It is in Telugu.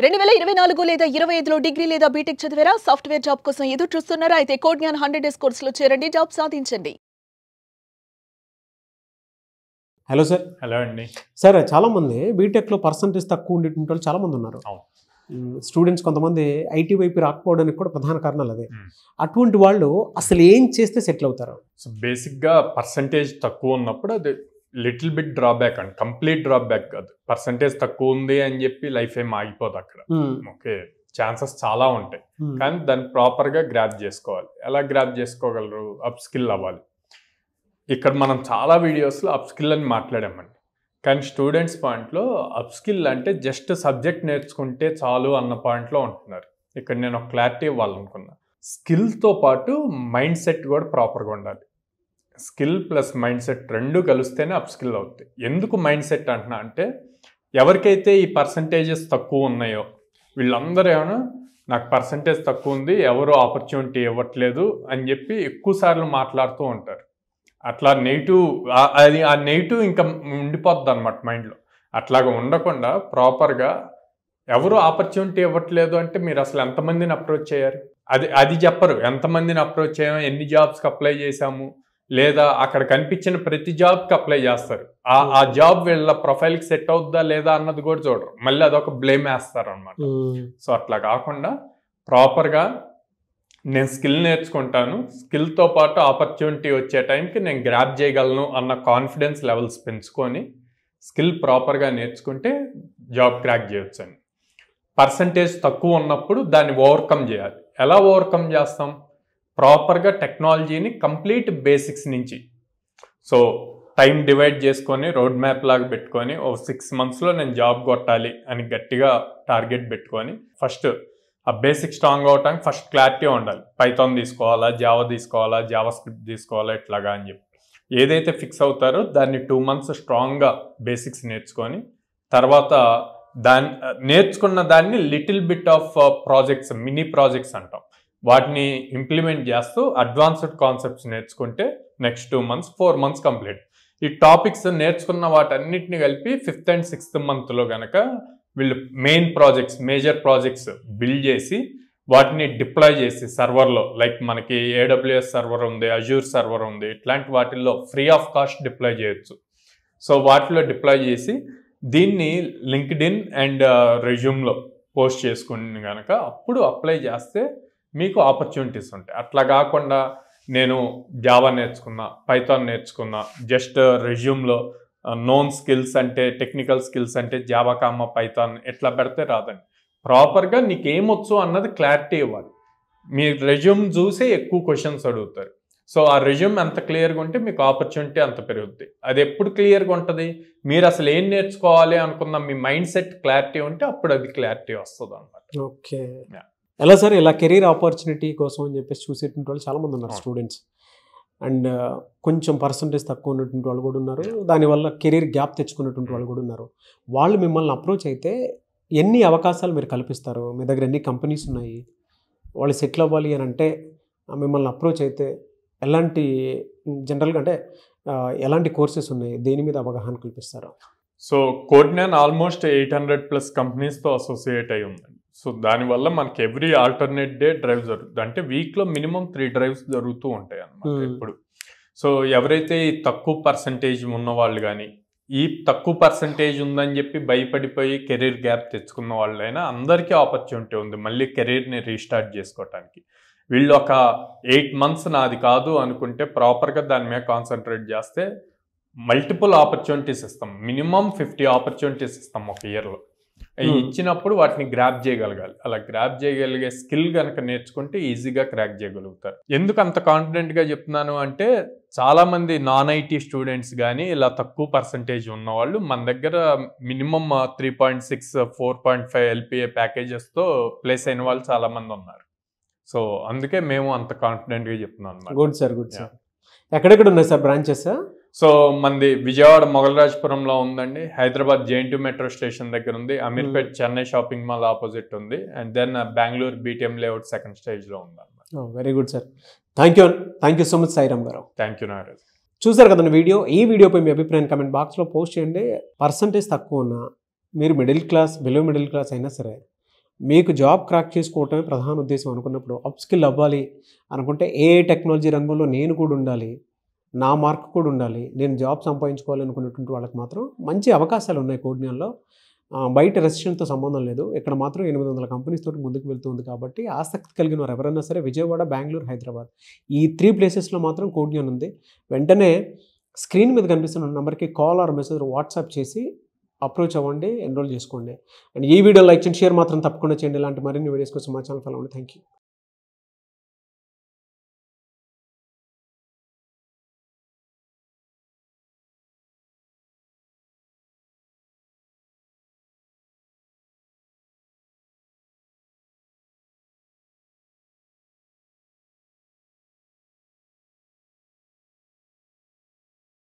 2024 లేదా 25లో డిగ్రీ లేదా బీటెక్ చదివారా? సాఫ్ట్‌వేర్ జాబ్ కోసం ఎదురు చూస్తున్నారా? అయితే కోడ్‌జ్ఞాన్ 100 డేస్ కోర్సులో చేరండి, జాబ్ సాధించండి. Hello sir. హలో అండి. సార్ చాలామంది బీటెక్లో పర్సంటేజ్ తక్కువ ఉండేటువంటి వాళ్ళు చాలామంది ఉన్నారు. స్టూడెంట్స్ కొంతమంది ఐటీ వైపు రాకపోవడానికి కూడా ప్రధాన కారణాలు అదే. అటువంటి వాళ్ళు అసలు ఏం చేస్తే సెటిల్ అవుతారు? సో బేసిక్గా పర్సంటేజ్ తక్కువ ఉన్నప్పుడు అది లిటిల్ బిట్ డ్రాబ్యాక్ అండి, కంప్లీట్ డ్రాబ్యాక్ కాదు. పర్సంటేజ్ తక్కువ ఉంది అని చెప్పి లైఫ్ ఏం ఆగిపోదు అక్కడ. ఓకే, ఛాన్సెస్ చాలా ఉంటాయి, కానీ దాన్ని ప్రాపర్గా గ్రాప్ చేసుకోవాలి. ఎలా గ్రాప్ చేసుకోగలరు? అప్ స్కిల్ అవ్వాలి. ఇక్కడ మనం చాలా వీడియోస్లో అప్ స్కిల్ అని మాట్లాడామండి, కానీ స్టూడెంట్స్ పాయింట్లో అప్ స్కిల్ అంటే జస్ట్ సబ్జెక్ట్ నేర్చుకుంటే చాలు అన్న పాయింట్లో ఉంటున్నారు. ఇక్కడ నేను ఒక క్లారిటీ ఇవ్వాలనుకున్నా. స్కిల్తో పాటు మైండ్ సెట్ కూడా ప్రాపర్గా ఉండాలి. స్కిల్ ప్లస్ మైండ్ సెట్ రెండు కలిస్తేనే అప్ స్కిల్ అవుతాయి. ఎందుకు మైండ్ సెట్ అంటున్నా అంటే, ఎవరికైతే ఈ పర్సంటేజెస్ తక్కువ ఉన్నాయో వీళ్ళందరూ ఏమైనా నాకు పర్సంటేజ్ తక్కువ ఉంది, ఎవరు ఆపర్చునిటీ ఇవ్వట్లేదు అని చెప్పి ఎక్కువ సార్లు మాట్లాడుతూ ఉంటారు. అట్లా నెగిటివ్, అది ఆ నెగిటివ్ ఇంకా ఉండిపోద్ది అనమాట మైండ్లో. అట్లాగా ఉండకుండా ప్రాపర్గా ఎవరు ఆపర్చునిటీ ఇవ్వట్లేదు అంటే మీరు అసలు ఎంతమందిని అప్రోచ్ చేయాలి, అది చెప్పరు. ఎంతమందిని అప్రోచ్ చేయాము, ఎన్ని జాబ్స్కి అప్లై చేశాము, లేదా అక్కడ కనిపించిన ప్రతి జాబ్కి అప్లై చేస్తారు. ఆ జాబ్ వీళ్ళ ప్రొఫైల్కి సెట్ అవుద్దా లేదా అన్నది కూడా చూడరు, మళ్ళీ అదొక బ్లేమ్ వేస్తారు అనమాట. సో అట్లా కాకుండా ప్రాపర్గా నేను స్కిల్ నేర్చుకుంటాను, స్కిల్తో పాటు ఆపర్చునిటీ వచ్చే టైంకి నేను గ్రాప్ చేయగలను అన్న కాన్ఫిడెన్స్ లెవెల్స్ పెంచుకొని స్కిల్ ప్రాపర్గా నేర్చుకుంటే జాబ్ క్రాక్ చేయొచ్చు అని. పర్సంటేజ్ తక్కువ ఉన్నప్పుడు దాన్ని ఓవర్కమ్ చేయాలి. ఎలా ఓవర్కమ్ చేస్తాం? ప్రాపర్గా టెక్నాలజీని కంప్లీట్ బేసిక్స్ నుంచి, సో టైం డివైడ్ చేసుకొని రోడ్ మ్యాప్ లాగా పెట్టుకొని 6 monthsలో నేను జాబ్ కొట్టాలి అని గట్టిగా టార్గెట్ పెట్టుకొని ఫస్ట్ ఆ బేసిక్ స్ట్రాంగ్ అవటానికి ఫస్ట్ క్లారిటీ ఉండాలి. పైథాన్ తీసుకోవాలా, జావా తీసుకోవాలా, జావా స్క్రిప్ట్ తీసుకోవాలా, ఇట్లాగా అని చెప్పి ఏదైతే ఫిక్స్ అవుతారో దాన్ని 2 months స్ట్రాంగ్గా బేసిక్స్ నేర్చుకొని తర్వాత నేర్చుకున్న దాన్ని little bit of projects, mini projects అంటాం, వాటిని ఇంప్లిమెంట్ చేస్తూ అడ్వాన్స్డ్ కాన్సెప్ట్స్ నేర్చుకుంటే నెక్స్ట్ 2 months 4 months కంప్లీట్. ఈ టాపిక్స్ నేర్చుకున్న వాటన్నిటిని కలిపి 5th and 6th monthలో కనుక వీళ్ళు main projects, major projects build చేసి వాటిని డిప్లాయ్ చేసి సర్వర్లో, లైక్ మనకి AWS సర్వర్ ఉంది, అజూర్ సర్వర్ ఉంది, ఇట్లాంటి వాటిల్లో ఫ్రీ ఆఫ్ కాస్ట్ డిప్లాయ్ చేయొచ్చు. సో వాటిలో డిప్లాయ్ చేసి దీన్ని లింక్డ్ఇన్ అండ్ రెజ్యూమ్లో పోస్ట్ చేసుకుని కనుక అప్పుడు అప్లై చేస్తే మీకు ఆపర్చునిటీస్ ఉంటాయి. అట్లా కాకుండా నేను జావా నేర్చుకున్నా, పైథాన్ నేర్చుకున్నా, జస్ట్ రెజ్యూమ్లో నోన్ స్కిల్స్ అంటే టెక్నికల్ స్కిల్స్ అంటే జావా కామా పైథాన్ ఎట్లా పెడితే రాదండి. ప్రాపర్గా నీకు ఏమొచ్చు అన్నది క్లారిటీ ఇవ్వాలి. మీ రెజ్యూమ్ చూసే ఎక్కువ క్వశ్చన్స్ అడుగుతారు. సో ఆ రెజ్యూమ్ ఎంత క్లియర్గా ఉంటే మీకు ఆపర్చునిటీ అంత పెరుగుద్ది. అది ఎప్పుడు క్లియర్గా ఉంటుంది? మీరు అసలు ఏం నేర్చుకోవాలి అనుకున్న మీ మైండ్ సెట్ క్లారిటీ ఉంటే అప్పుడు అది క్లారిటీ వస్తుంది అనమాట. ఓకే, ఎలా సార్ ఇలా కెరీర్ ఆపర్చునిటీ కోసం అని చెప్పేసి చూసేటువంటి వాళ్ళు చాలామంది ఉన్నారు స్టూడెంట్స్, అండ్ కొంచెం పర్సంటేజ్ తక్కువ ఉన్నటువంటి వాళ్ళు కూడా ఉన్నారు, దానివల్ల కెరీర్ గ్యాప్ తెచ్చుకున్నటువంటి వాళ్ళు కూడా ఉన్నారు. వాళ్ళు మిమ్మల్ని అప్రోచ్ అయితే ఎన్ని అవకాశాలు మీరు కల్పిస్తారు? మీ దగ్గర ఎన్ని కంపెనీస్ ఉన్నాయి? వాళ్ళు సెటిల్ అవ్వాలి అని అంటే మిమ్మల్ని అప్రోచ్ అయితే ఎలాంటి, జనరల్గా అంటే ఎలాంటి కోర్సెస్ ఉన్నాయి, దేని మీద అవగాహన కల్పిస్తారు? సో కోడ్‌జ్ఞాన్ ఆల్మోస్ట్ 800+ కంపెనీస్తో అసోసియేట్ అయి ఉందండి. సో దానివల్ల మనకి ఎవ్రీ ఆల్టర్నేట్ డే డ్రైవ్ జరుగుతుంది. అంటే వీక్లో మినిమం 3 డ్రైవ్స్ జరుగుతూ ఉంటాయి అన్నమాట ఇప్పుడు. సో ఎవరైతే ఈ తక్కువ పర్సంటేజ్ ఉన్న వాళ్ళు కానీ, ఈ తక్కువ పర్సంటేజ్ ఉందని చెప్పి భయపడిపోయి కెరీర్ గ్యాప్ తెచ్చుకున్న వాళ్ళైనా అందరికీ ఆపర్చునిటీ ఉంది మళ్ళీ కెరీర్ని రీస్టార్ట్ చేసుకోవటానికి. వీళ్ళు ఒక 8 months నాది కాదు అనుకుంటే ప్రాపర్గా దాని మీద కాన్సన్ట్రేట్ చేస్తే మల్టిపుల్ ఆపర్చునిటీస్ ఇస్తాం. మినిమం 50 ఆపర్చునిటీస్ ఇస్తాం ఒక ఇయర్లో. ఇచ్చినప్పుడు వాటిని గ్రాప్ చేయగలగాలి. అలా గ్రాప్ చేయగలిగే స్కిల్ కనుక నేర్చుకుంటే ఈజీగా క్రాక్ చేయగలుగుతారు. ఎందుకు అంత కాన్ఫిడెంట్గా చెప్తున్నాను అంటే, చాలామంది నాన్ ఐటీ స్టూడెంట్స్ కానీ ఇలా తక్కువ పర్సంటేజ్ ఉన్నవాళ్ళు మన దగ్గర మినిమం 3.6, 4.5 LPA ప్యాకేజెస్తో ప్లేస్ అయిన వాళ్ళు చాలామంది ఉన్నారు. సో అందుకే మేము అంత కాన్ఫిడెంట్గా చెప్తున్నాం అన్నమాట. Good sir, good sir. ఎక్కడెక్కడ ఉన్నాయి సార్ బ్రాంచెస్? సో మనది విజయవాడ మొగల్రాజపురంలో ఉందండి, హైదరాబాద్ JNT మెట్రో స్టేషన్ దగ్గర ఉంది, Ameerpet Chennai shopping mall opposite ఉంది, and then Bengaluru BTM layout 2nd stage ఉంది అన్నమాట. Very good sir, thank you so much Sairam garu. Thank you Nagaraj. చూసారు కదండి వీడియో. ఈ వీడియోపై మీ అభిప్రాయం కామెంట్ బాక్స్లో పోస్ట్ చేయండి. పర్సంటేజ్ తక్కువ ఉన్నా, మీరు middle class, below middle class అయినా సరే మీకు జాబ్ క్రాక్ చేసుకోవటమే ప్రధాన ఉద్దేశం అనుకున్నప్పుడు అప్స్కిల్ అవ్వాలి అనుకుంటే ఏ టెక్నాలజీ రంగంలో నేను కూడా ఉండాలి, నా మార్క్ కూడా ఉండాలి, నేను జాబ్ సంపాదించుకోవాలి అనుకున్నటువంటి వాళ్ళకి మాత్రం మంచి అవకాశాలు ఉన్నాయి కోడ్న్యాన్లో. బయట రెసిషన్తో సంబంధం లేదు. ఇక్కడ మాత్రం 800 కంపెనీస్ తోటి ముందుకు వెళ్తుంది. కాబట్టి ఆసక్తి కలిగిన వారు ఎవరైనా సరే విజయవాడ, బెంగళూరు, హైదరాబాద్ ఈ 3 ప్లేసెస్లో మాత్రం కోడ్న్యాన్ ఉంది. వెంటనే స్క్రీన్ మీద కనిపిస్తున్న నెంబర్కి కాల్ ఆర్ మెసేజ్ వాట్సాప్ చేసి అప్రోచ్ అవ్వండి, ఎన్రోల్ చేసుకోండి. అండ్ ఈ వీడియో లైక్ చేయండి, షేర్ మాత్రం తప్పకుండా చేయండి. ఇలాంటి మరిన్ని వీడియోస్ కోసం మా ఛానల్ ఫాలో అవ్వండి. Thank you.